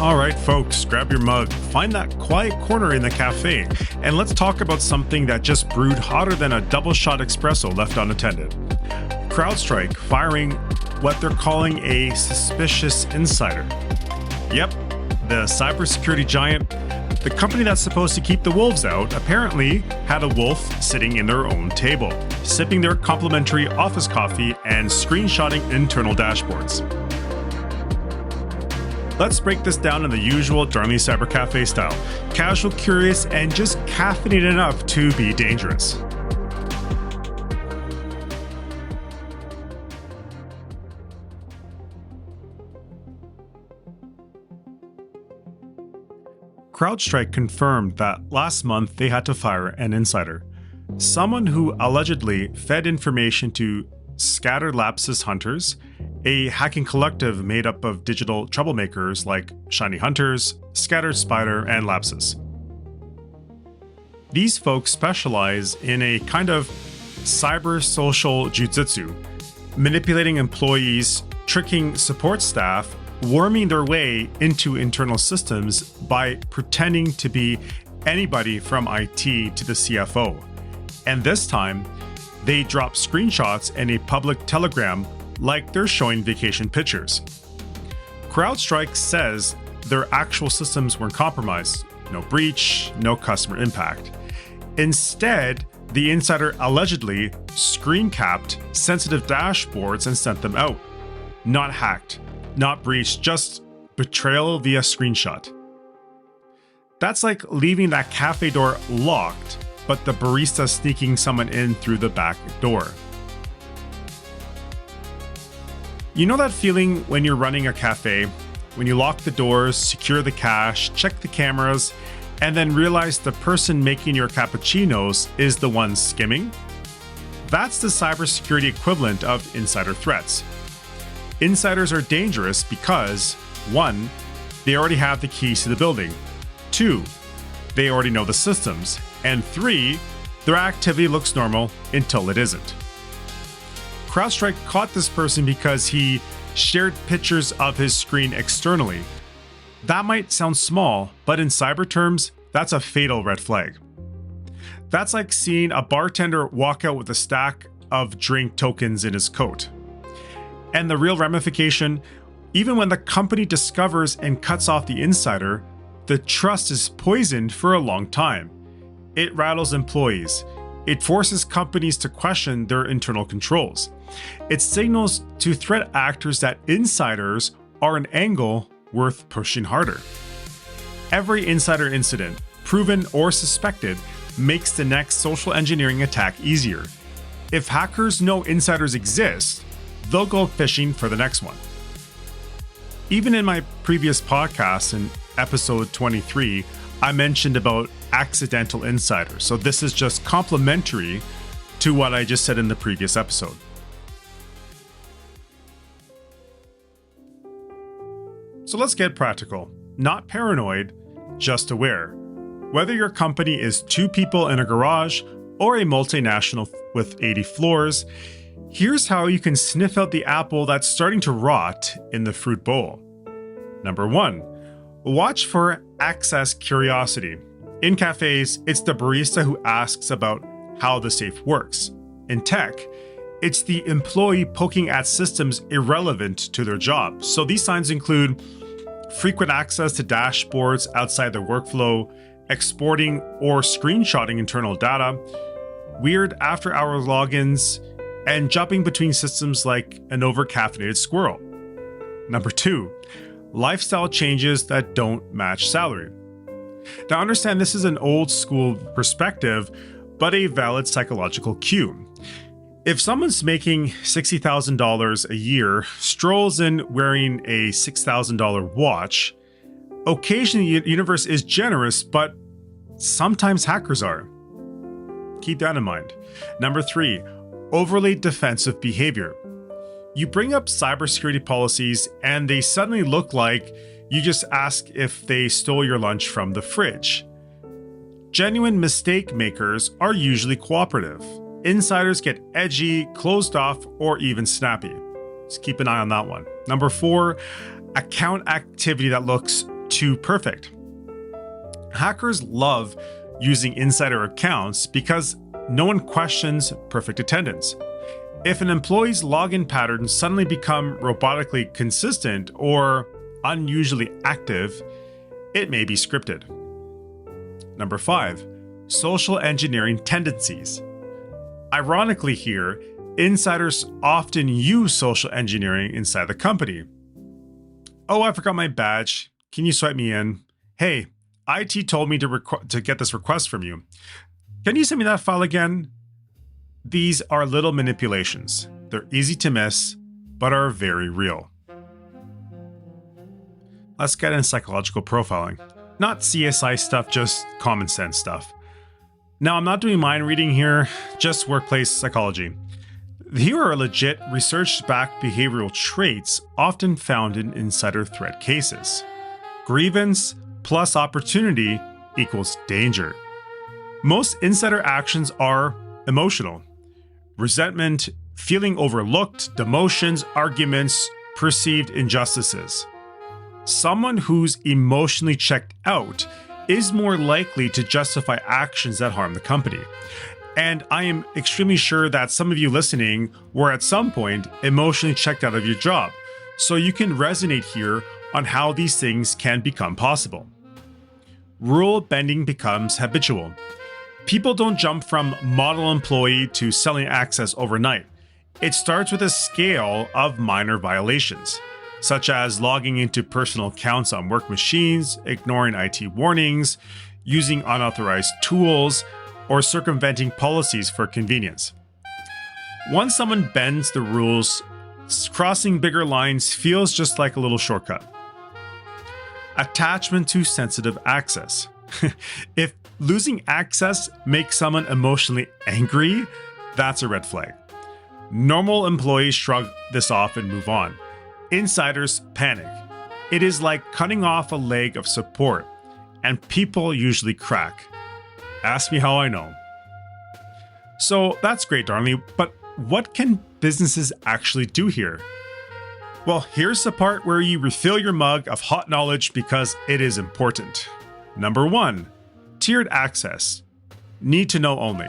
All right, folks, grab your mug, find that quiet corner in the cafe, and let's talk about something that just brewed hotter than a double-shot espresso left unattended. CrowdStrike firing what they're calling a suspicious insider. Yep, the cybersecurity giant, the company that's supposed to keep the wolves out, apparently had a wolf sitting in their own table, sipping their complimentary office coffee and screenshotting internal dashboards. Let's break this down in the usual Darnley Cyber Cafe style. Casual, curious, and just caffeinated enough to be dangerous. CrowdStrike confirmed that last month they had to fire an insider, someone who allegedly fed information to scattered lapsus hunters, a hacking collective made up of digital troublemakers like Shiny Hunters, Scattered Spider, and Lapsus. These folks specialize in a kind of cyber social jujitsu, manipulating employees, tricking support staff, worming their way into internal systems by pretending to be anybody from IT to the CFO. And this time, they drop screenshots in a public telegram like they're showing vacation pictures. CrowdStrike says their actual systems weren't compromised, no breach, no customer impact. Instead, the insider allegedly screen capped sensitive dashboards and sent them out. Not hacked, not breached, just betrayal via screenshot. That's like leaving that cafe door locked, but the barista sneaking someone in through the back door. You know that feeling when you're running a cafe, when you lock the doors, secure the cash, check the cameras, and then realize the person making your cappuccinos is the one skimming? That's the cybersecurity equivalent of insider threats. Insiders are dangerous because 1. They already have the keys to the building. 2. They already know the systems. And 3. Their activity looks normal until it isn't. CrowdStrike caught this person because he shared pictures of his screen externally. That might sound small, but in cyber terms, that's a fatal red flag. That's like seeing a bartender walk out with a stack of drink tokens in his coat. And the real ramification, even when the company discovers and cuts off the insider, the trust is poisoned for a long time. It rattles employees. It forces companies to question their internal controls. It signals to threat actors that insiders are an angle worth pushing harder. Every insider incident, proven or suspected, makes the next social engineering attack easier. If hackers know insiders exist, they'll go fishing for the next one. Even in my previous podcast in episode 23, I mentioned about accidental insiders, so this is just complementary to what I just said in the previous episode. So let's get practical. Not paranoid, just aware. Whether your company is 2 people in a garage or a multinational with 80 floors, here's how you can sniff out the apple that's starting to rot in the fruit bowl. Number 1, watch for access curiosity. In cafes, it's the barista who asks about how the safe works. In tech, it's the employee poking at systems irrelevant to their job. So these signs include frequent access to dashboards outside their workflow, exporting or screenshotting internal data, weird after-hour logins, and jumping between systems like an over-caffeinated squirrel. Number 2, lifestyle changes that don't match salary. Now understand this is an old school perspective, but a valid psychological cue. If someone's making $60,000 a year, strolls in wearing a $6,000 watch, occasionally the universe is generous, but sometimes hackers are. Keep that in mind. Number 3, overly defensive behavior. You bring up cybersecurity policies and they suddenly look like you just asked if they stole your lunch from the fridge. Genuine mistake makers are usually cooperative. Insiders get edgy, closed off, or even snappy. Just keep an eye on that one. Number 4, account activity that looks too perfect. Hackers love using insider accounts because no one questions perfect attendance. If an employee's login patterns suddenly become robotically consistent or unusually active, it may be scripted. Number 5, social engineering tendencies. Ironically here, insiders often use social engineering inside the company. Oh, I forgot my badge. Can you swipe me in? Hey, IT told me to get this request from you. Can you send me that file again? These are little manipulations. They're easy to miss, but are very real. Let's get into psychological profiling. Not CSI stuff, just common sense stuff. Now, I'm not doing mind reading here, just workplace psychology. Here are legit research-backed behavioral traits often found in insider threat cases. Grievance plus opportunity equals danger. Most insider actions are emotional. Resentment, feeling overlooked, demotions, arguments, perceived injustices. Someone who's emotionally checked out is more likely to justify actions that harm the company. And I am extremely sure that some of you listening were at some point emotionally checked out of your job. So you can resonate here on how these things can become possible. Rule bending becomes habitual. People don't jump from model employee to selling access overnight. It starts with a scale of minor violations, such as logging into personal accounts on work machines, ignoring IT warnings, using unauthorized tools, or circumventing policies for convenience. Once someone bends the rules, crossing bigger lines feels just like a little shortcut. Attachment to sensitive access. If losing access makes someone emotionally angry, that's a red flag. Normal employees shrug this off and move on. Insiders panic. It is like cutting off a leg of support, and people usually crack. Ask me how I know. So that's great, Darnley, but what can businesses actually do here? Well, here's the part where you refill your mug of hot knowledge because it is important. Number 1, tiered access. Need to know only.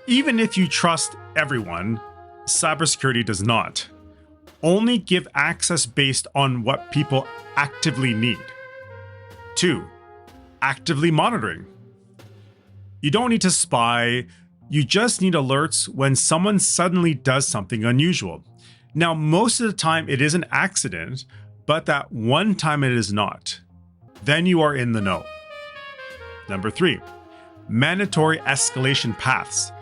Even if you trust everyone, cybersecurity does not. Only give access based on what people actively need. 2, actively monitoring. You don't need to spy, you just need alerts when someone suddenly does something unusual. Now, most of the time it is an accident, but that one time it is not. Then you are in the know. Number 3, mandatory escalation paths.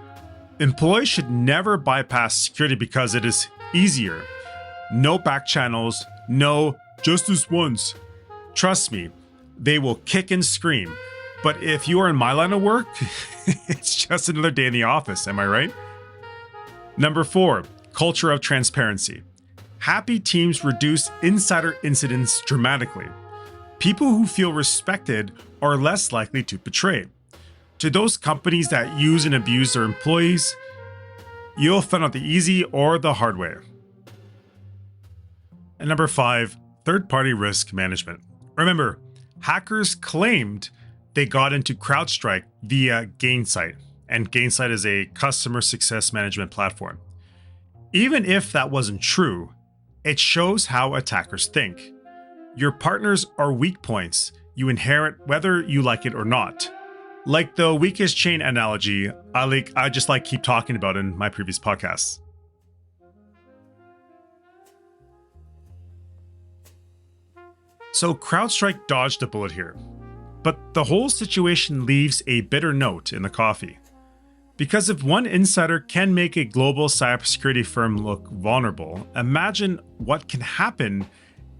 Employees should never bypass security because it is easier. No back channels, no just this once. Trust me, they will kick and scream. But if you are in my line of work, it's just another day in the office, am I right? Number 4, culture of transparency. Happy teams reduce insider incidents dramatically. People who feel respected are less likely to betray. To those companies that use and abuse their employees, you'll find out the easy or the hard way. And number 5, third-party risk management. Remember, hackers claimed they got into CrowdStrike via Gainsight, and Gainsight is a customer success management platform. Even if that wasn't true, it shows how attackers think. Your partners are weak points you inherit whether you like it or not. Like the weakest chain analogy, I just keep talking about in my previous podcasts. So CrowdStrike dodged a bullet here. But the whole situation leaves a bitter note in the coffee. Because if one insider can make a global cybersecurity firm look vulnerable, imagine what can happen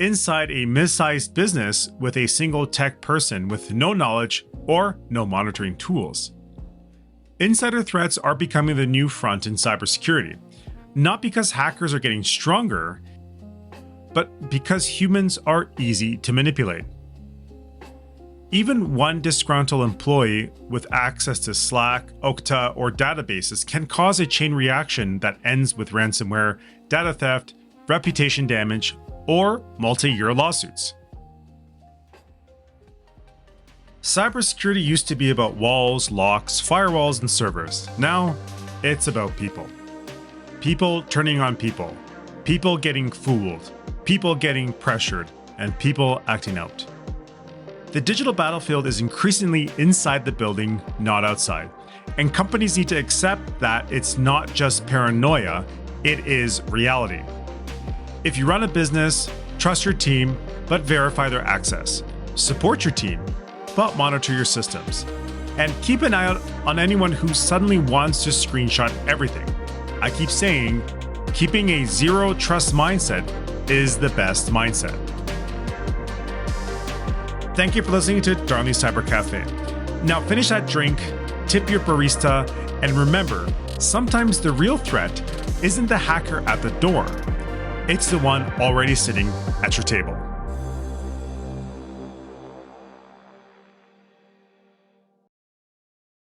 inside a mid-sized business with a single tech person with no knowledge or no monitoring tools. Insider threats are becoming the new front in cybersecurity, not because hackers are getting stronger, but because humans are easy to manipulate. Even one disgruntled employee with access to Slack, Okta, or databases can cause a chain reaction that ends with ransomware, data theft, reputation damage, or multi-year lawsuits. Cybersecurity used to be about walls, locks, firewalls, and servers. Now, it's about people. People turning on people. People getting fooled. People getting pressured. And people acting out. The digital battlefield is increasingly inside the building, not outside. And companies need to accept that it's not just paranoia, it is reality. If you run a business, trust your team, but verify their access. Support your team, but monitor your systems. And keep an eye out on anyone who suddenly wants to screenshot everything. I keep saying, keeping a zero trust mindset is the best mindset. Thank you for listening to Darnley Cyber Cafe. Now finish that drink, tip your barista, and remember, sometimes the real threat isn't the hacker at the door. It's the one already sitting at your table.